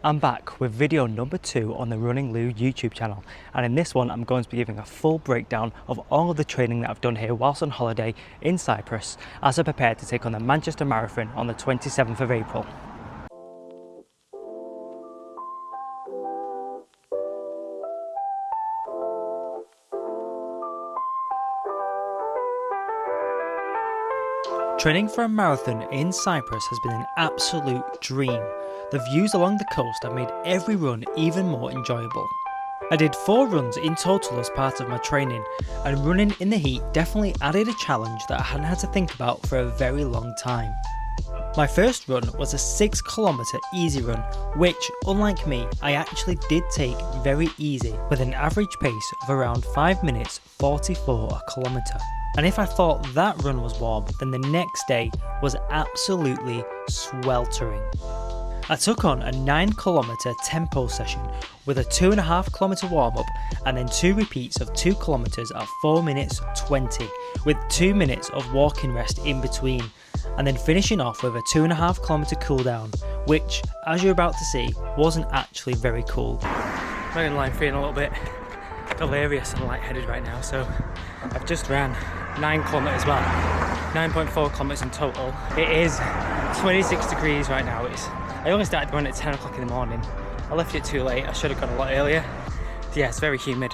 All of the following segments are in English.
I'm back with video number 2 on the Running Lou YouTube channel, and in this one I'm going to be giving a full breakdown of all of the training that I've done here whilst on holiday in Cyprus as I prepare to take on the Manchester Marathon on the 27th of April. Training for a marathon in Cyprus has been an absolute dream. The views along the coast have made every run even more enjoyable. I did 4 runs in total as part of my training, and running in the heat definitely added a challenge that I hadn't had to think about for a very long time. My first run was a 6km easy run, which, unlike me, I actually did take very easy with an average pace of around 5 minutes 44 a kilometre. And if I thought that run was warm, then the next day was absolutely sweltering. I took on a 9km tempo session with a 2.5km warm up and then 2 repeats of 2 kilometers at 4 minutes 20 with 2 minutes of walking rest in between, and then finishing off with a 2.5km cool down, which, as you're about to see, wasn't actually very cool. I'm not gonna lie, I'm feeling a little bit delirious and lightheaded right now, so I've just ran 9 kilometers, well, 9.4 kilometers in total. It is 26 degrees right now. I only started running at 10 o'clock in the morning. I left it too late. I should have gone a lot earlier. Yeah, it's very humid.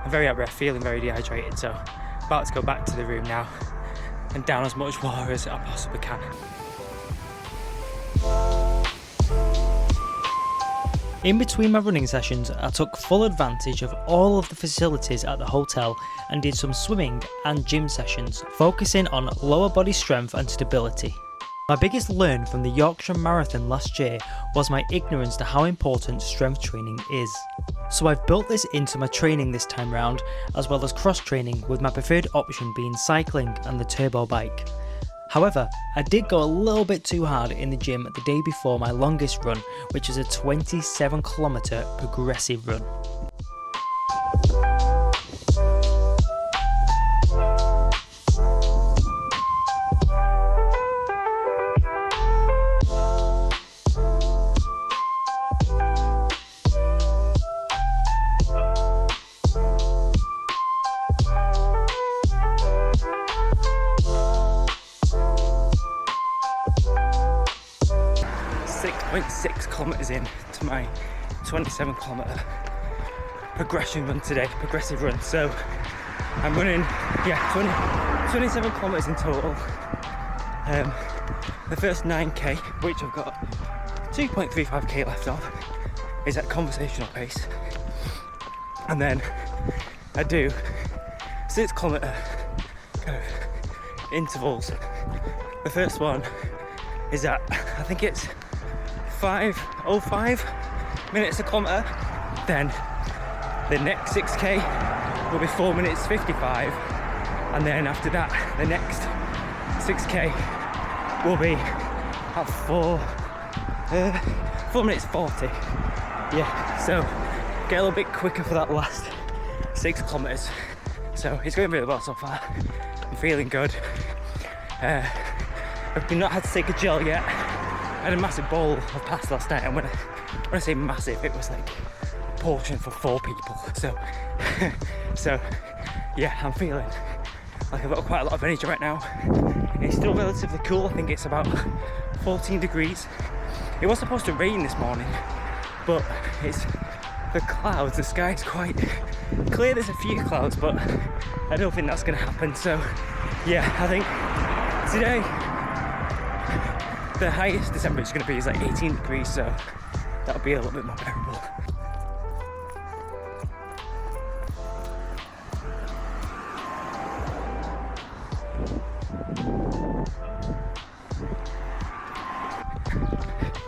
I'm very out of breath, feeling very dehydrated, so about to go back to the room now and down as much water as I possibly can. In between my running sessions, I took full advantage of all of the facilities at the hotel and did some swimming and gym sessions, focusing on lower body strength and stability. My biggest learn from the Yorkshire Marathon last year was my ignorance to how important strength training is. So I've built this into my training this time round, as well as cross training, with my preferred option being cycling and the turbo bike. However, I did go a little bit too hard in the gym the day before my longest run, which is a 27km progressive run. .6 kilometers in to my 27km progression run today, progressive run. So I'm running, 27 kilometers in total. The first 9k, which I've got 2.35k left of, is at conversational pace, and then I do 6km kind of intervals. The first one is at, I think it's 5:05 minutes a kilometre. Then the next 6k will be 4 minutes 55, and then after that the next 6k will be at 4 minutes 40. Yeah, so get a little bit quicker for that last 6 kilometres. So it's going really well so far. I'm feeling good. I've not had to take a gel yet. I had a massive bowl of pasta last night, and when I say massive, it was like a portion for 4 people. So yeah, I'm feeling like I've got quite a lot of energy right now. It's still relatively cool. I think it's about 14 degrees. It was supposed to rain this morning, but it's the clouds. The sky is quite clear. There's a few clouds, but I don't think that's going to happen. So yeah, I think today the highest December is going to be is like 18 degrees, so that'll be a little bit more bearable.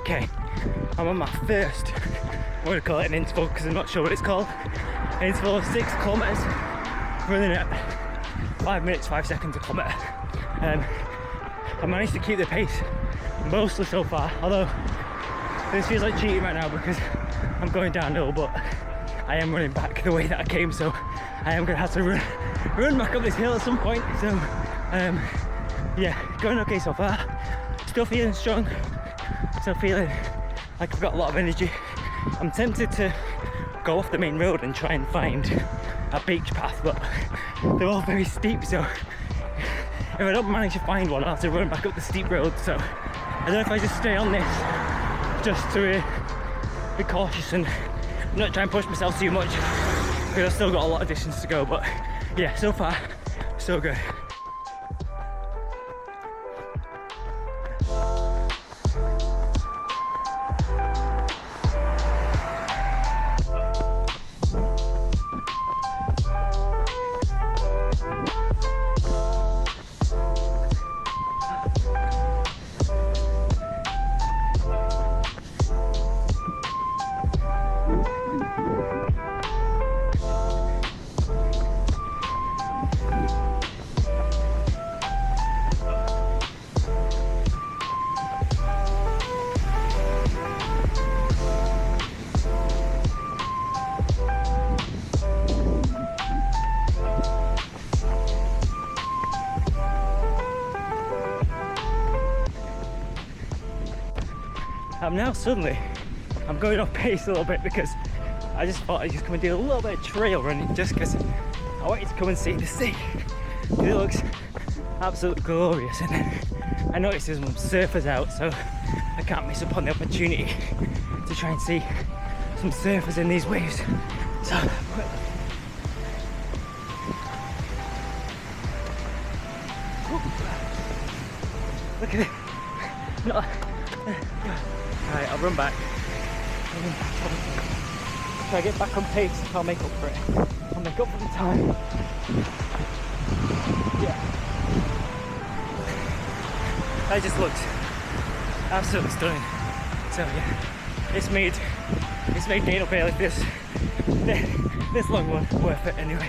Okay, I'm on my first, I'm going to call it an interval because I'm not sure what it's called. An interval of 6 kilometers, running at 5 minutes 5 seconds a kilometer. I managed to keep the pace mostly so far, although this feels like cheating right now because I'm going downhill, but I am running back the way that I came, so I am going to have to run back up this hill at some point. So yeah, going okay so far. Still feeling strong, still feeling like I've got a lot of energy. I'm tempted to go off the main road and try and find a beach path, but they're all very steep, so if I don't manage to find one, I'll have to run back up the steep road. So I don't know if I just stay on this just to be cautious and not try and push myself too much, because I've still got a lot of distance to go. But yeah, so far so good. I'm going off pace a little bit because I just thought I'd just come and do a little bit of trail running, just because I want you to come and see the sea. It looks absolutely glorious, and I noticed there's some surfers out, so I can't miss up on the opportunity to try and see some surfers in these waves. So look at it. No. Alright, I'll run back. Try to get back on pace, I'll make up for it. I'll make up for the time. Yeah. That just looks absolutely stunning. So yeah, it's made being up here like this long one worth it anyway.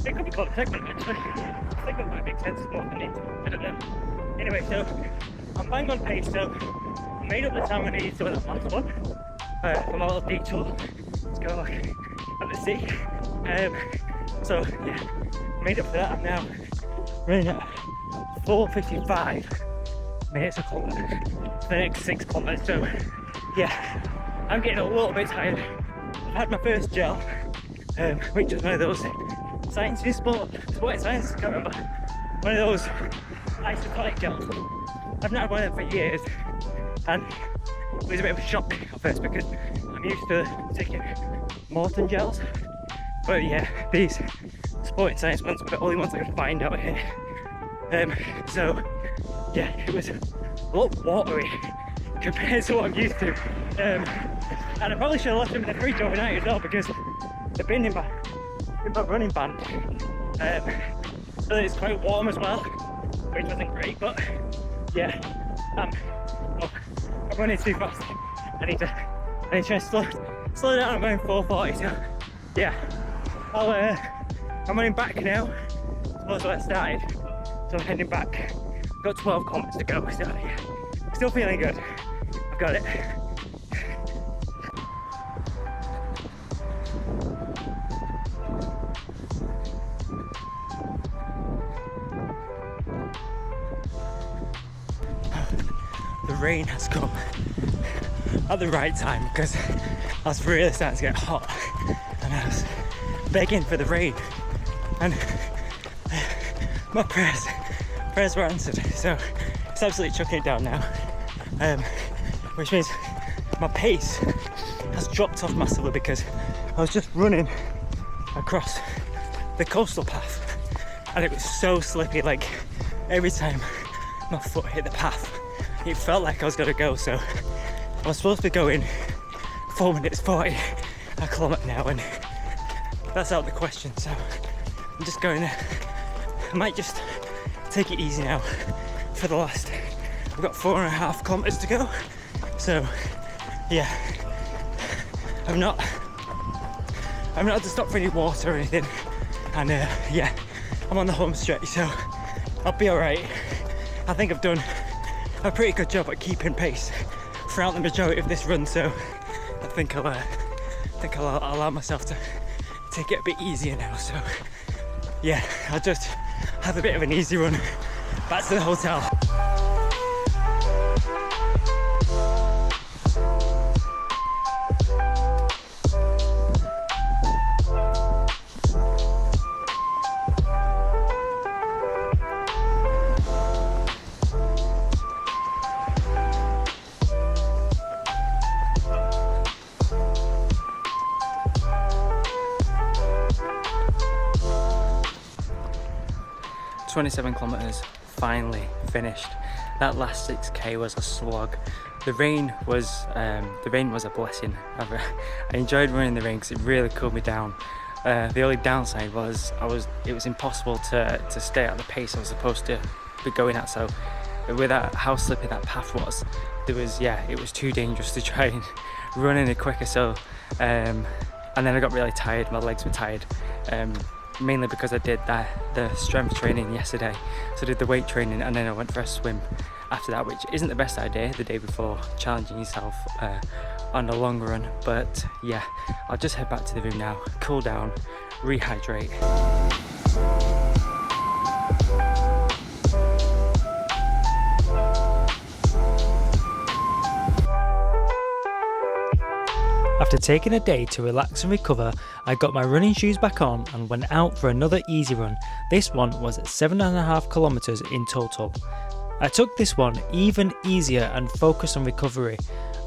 It could be called a segment actually. Segment might make sense more than it. I don't know. Anyway, so I'm bang on pace, so I made up the time I needed to the last one for my little detour. Let's go look at the sea. So yeah, made up for that. I'm now running at 4:55 minutes a kilometre for the next 6 kilometres. So yeah, I'm getting a little bit tired. I've had my first gel, which is one of those sporting science, I can't remember. One of those isotonic gels. I've not had one of them for years, and it was a bit of a shock at first because I'm used to taking Morton gels. But yeah, these sporting science ones were the only ones I could find out here. So yeah, it was a lot watery compared to what I'm used to. And I probably should have left them in the fridge overnight as well, because they've been in my running band. So it's quite warm as well, which wasn't great, but yeah, I'm running too fast. I need to try and slow down. I'm going 4:40, so yeah, I'm running back now. Suppose where I started, so I'm heading back. Got 12 kilometers to go, so yeah, still feeling good. I've got it. The rain has come at the right time, because I was really starting to get hot and I was begging for the rain, and my prayers were answered, so it's absolutely chucking it down now, which means my pace has dropped off massively because I was just running across the coastal path and it was so slippy. Like every time my foot hit the path, it felt like I was gonna go. So I was supposed to be going 4 minutes 40 a kilometre now, and that's out of the question. So I'm just going there. I might just take it easy now for the last, I've got 4.5 kilometres to go. So yeah, I've not had to stop for any water or anything, and yeah, I'm on the home stretch, so I'll be alright. I think I've done a pretty good job at keeping pace throughout the majority of this run, so I think I'll allow myself to take it a bit easier now. So yeah, I'll just have a bit of an easy run back to the hotel. 27 kilometers finally finished. That last 6k was a slog. The rain was a blessing. I enjoyed running in the rain because it really cooled me down. The only downside was it was impossible to stay at the pace I was supposed to be going at. So with how slippy that path was, it was too dangerous to try and run any quicker. So and then I got really tired. My legs were tired. Mainly because I did the strength training yesterday, so I did the weight training and then I went for a swim after that, which isn't the best idea the day before challenging yourself on a long run. But yeah, I'll just head back to the room now, cool down, rehydrate. After taking a day to relax and recover, I got my running shoes back on and went out for another easy run. This one was 7.5 kilometers in total. I took this one even easier and focused on recovery.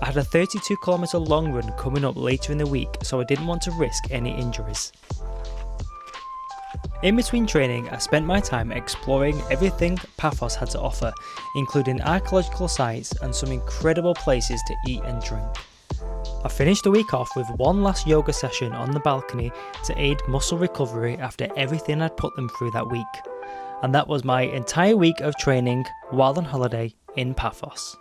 I had a 32 kilometer long run coming up later in the week, so I didn't want to risk any injuries. In between training, I spent my time exploring everything Paphos had to offer, including archaeological sites and some incredible places to eat and drink. I finished the week off with one last yoga session on the balcony to aid muscle recovery after everything I'd put them through that week. And that was my entire week of training while on holiday in Paphos.